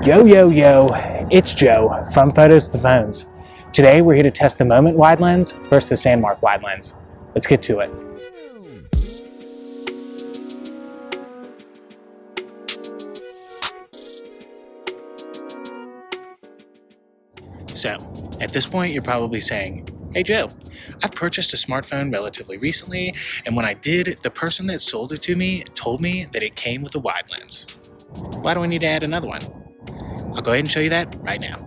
Yo, it's Joe from Photos to Phones. Today we're here to test the Moment Wide Lens versus the Sandmarc Wide Lens. Let's get to it. So, at this point you're probably saying, hey Joe, I've purchased a smartphone relatively recently, and when I did, the person that sold it to me told me that it came with a wide lens. Why do I need to add another one? I'll go ahead and show you that right now.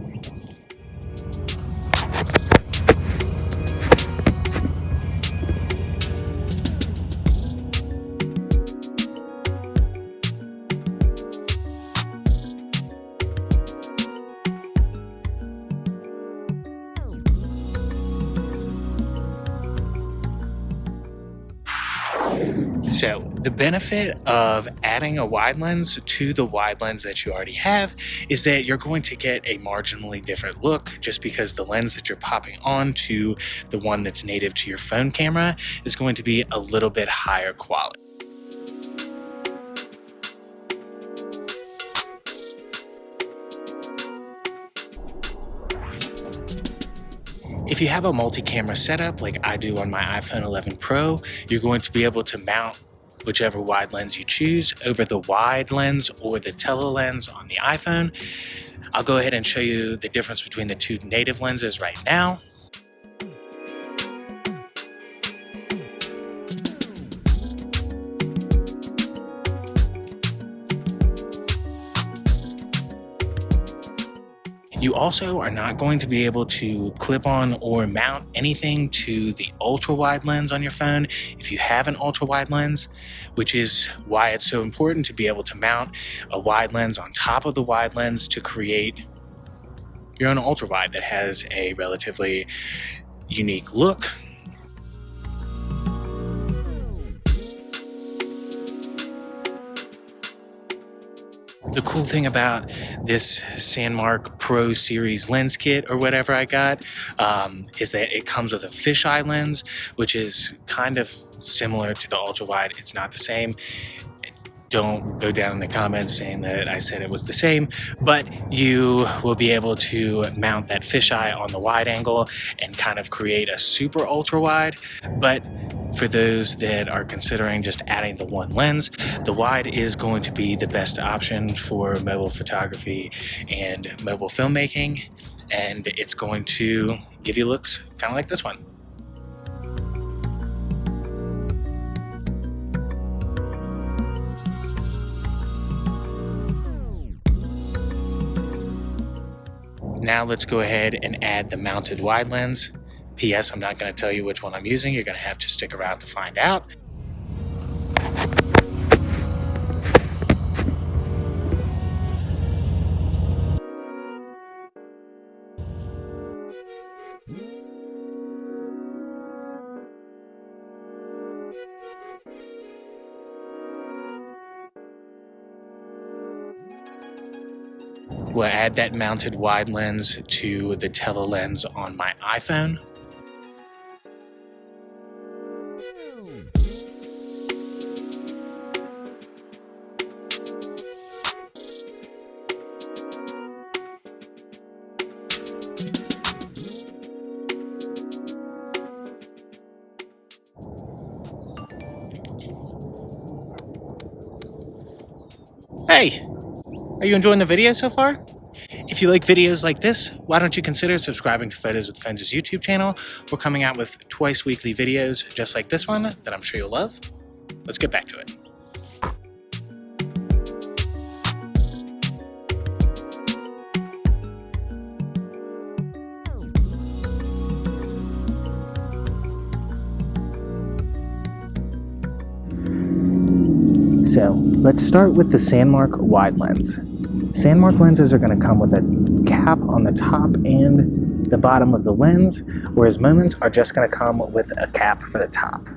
So the benefit of adding a wide lens to the wide lens that you already have is that you're going to get a marginally different look, just because the lens that you're popping onto the one that's native to your phone camera is going to be a little bit higher quality. If you have a multi-camera setup like I do on my iPhone 11 Pro, you're going to be able to mount whichever wide lens you choose over the wide lens or the tele-lens on the iPhone. I'll go ahead and show you the difference between the two native lenses right now. You also are not going to be able to clip on or mount anything to the ultra-wide lens on your phone if you have an ultra-wide lens, which is why it's so important to be able to mount a wide lens on top of the wide lens to create your own ultra-wide that has a relatively unique look. The cool thing about this Sandmarc Pro Series lens kit or whatever I got is that it comes with a fisheye lens, which is kind of similar to the ultra wide. It's not the same. Don't go down in the comments saying that I said it was the same, but you will be able to mount that fisheye on the wide angle and kind of create a super ultra wide. But for those that are considering just adding the one lens, the wide is going to be the best option for mobile photography and mobile filmmaking, and it's going to give you looks kind of like this one. Now let's go ahead and add the mounted wide lens. P.S. I'm not going to tell you which one I'm using. You're going to have to stick around to find out. We'll add that mounted wide lens to the tele lens on my iPhone. Hey! Are you enjoying the video so far? If you like videos like this, why don't you consider subscribing to Photos with Phones' YouTube channel? We're coming out with twice weekly videos just like this one that I'm sure you'll love. Let's get back to it. So let's start with the Sandmarc Wide Lens. Sandmarc lenses are going to come with a cap on the top and the bottom of the lens, whereas Moments are just going to come with a cap for the top.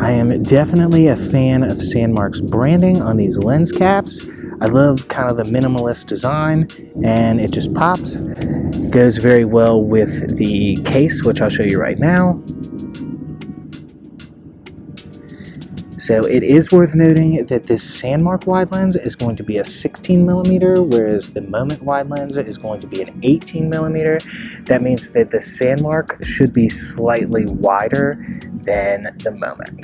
I am definitely a fan of Sandmarc's branding on these lens caps. I love kind of the minimalist design, and it just pops. It goes very well with the case, which I'll show you right now. So it is worth noting that this Sandmarc wide lens is going to be a 16 millimeter, whereas the Moment wide lens is going to be an 18 millimeter. That means that the Sandmarc should be slightly wider than the Moment.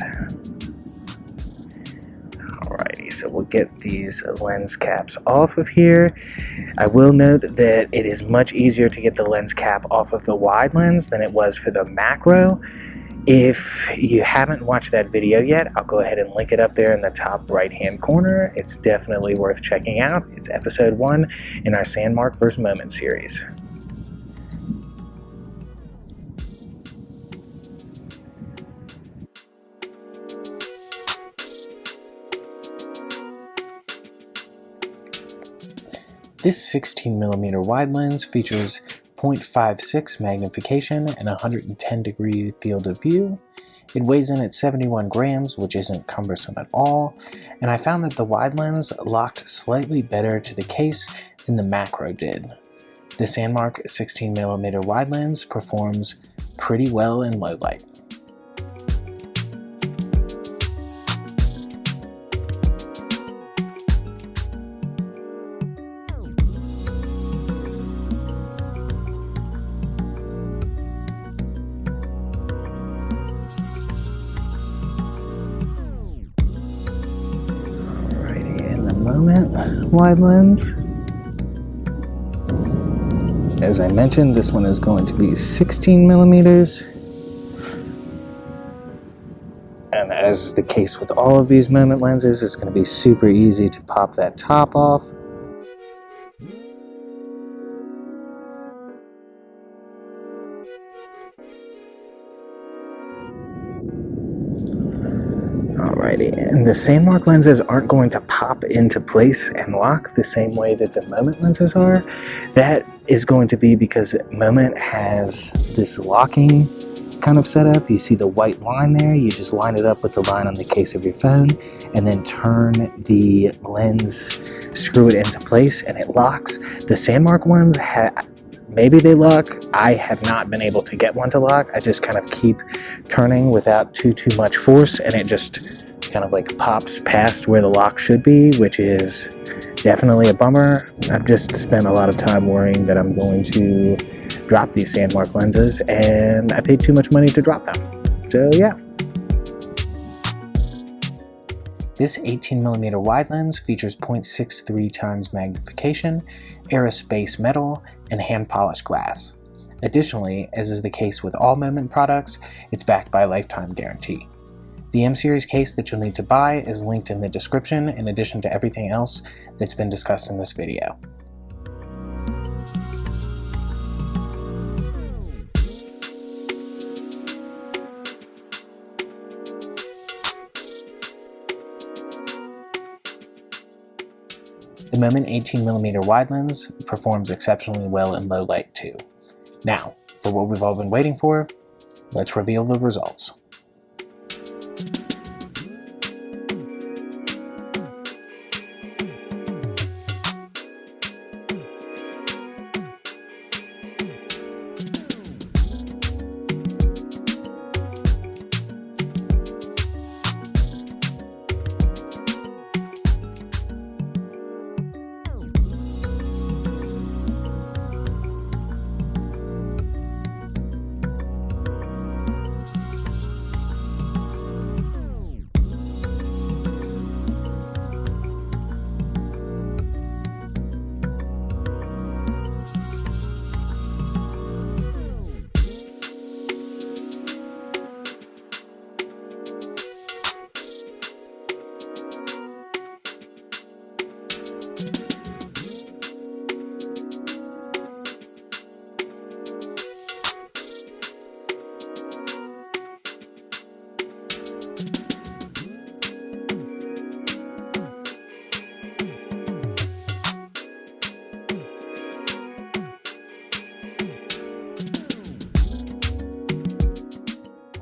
Alrighty, so we'll get these lens caps off of here. I will note that it is much easier to get the lens cap off of the wide lens than it was for the macro. If you haven't watched that video yet, I'll go ahead and link it up there in the top right hand corner. It's definitely worth checking out. It's episode 1 in our Sandmarc vs. Moment series. This 16mm wide lens features 0.56 magnification and 110 degree field of view. It weighs in at 71 grams, which isn't cumbersome at all, and I found that the wide lens locked slightly better to the case than the macro did. The Sandmarc 16mm wide lens performs pretty well in low light. Moment wide lens. As I mentioned, this one is going to be 16 millimeters. And as is the case with all of these Moment lenses, it's going to be super easy to pop that top off. Alrighty, and the Sandmarc lenses aren't going to pop into place and lock the same way that the Moment lenses are. That is going to be because Moment has this locking kind of setup. You see the white line there, you just line it up with the line on the case of your phone and then turn the lens, screw it into place, and it locks. The Sandmarc ones maybe they lock. I have not been able to get one to lock. I just kind of keep turning without too much force, and it just kind of like pops past where the lock should be, which is definitely a bummer. I've just spent a lot of time worrying that I'm going to drop these Sandmarc lenses, and I paid too much money to drop them. So yeah. This 18mm wide lens features 0.63 times magnification, Aerospace metal, and hand-polished glass. Additionally, as is the case with all Moment products, it's backed by a lifetime guarantee. The M-Series case that you'll need to buy is linked in the description in addition to everything else that's been discussed in this video. The Moment 18mm wide lens performs exceptionally well in low light too. Now, for what we've all been waiting for, let's reveal the results.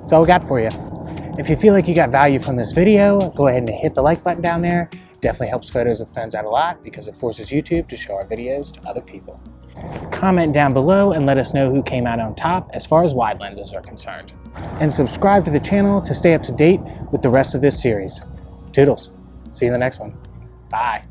That's all we got for you. If you feel like you got value from this video, go ahead and hit the like button down there. Definitely helps photos of friends out a lot because it forces YouTube to show our videos to other people. Comment down below and let us know who came out on top as far as wide lenses are concerned. And subscribe to the channel to stay up to date with the rest of this series. Toodles. See you in the next one. Bye.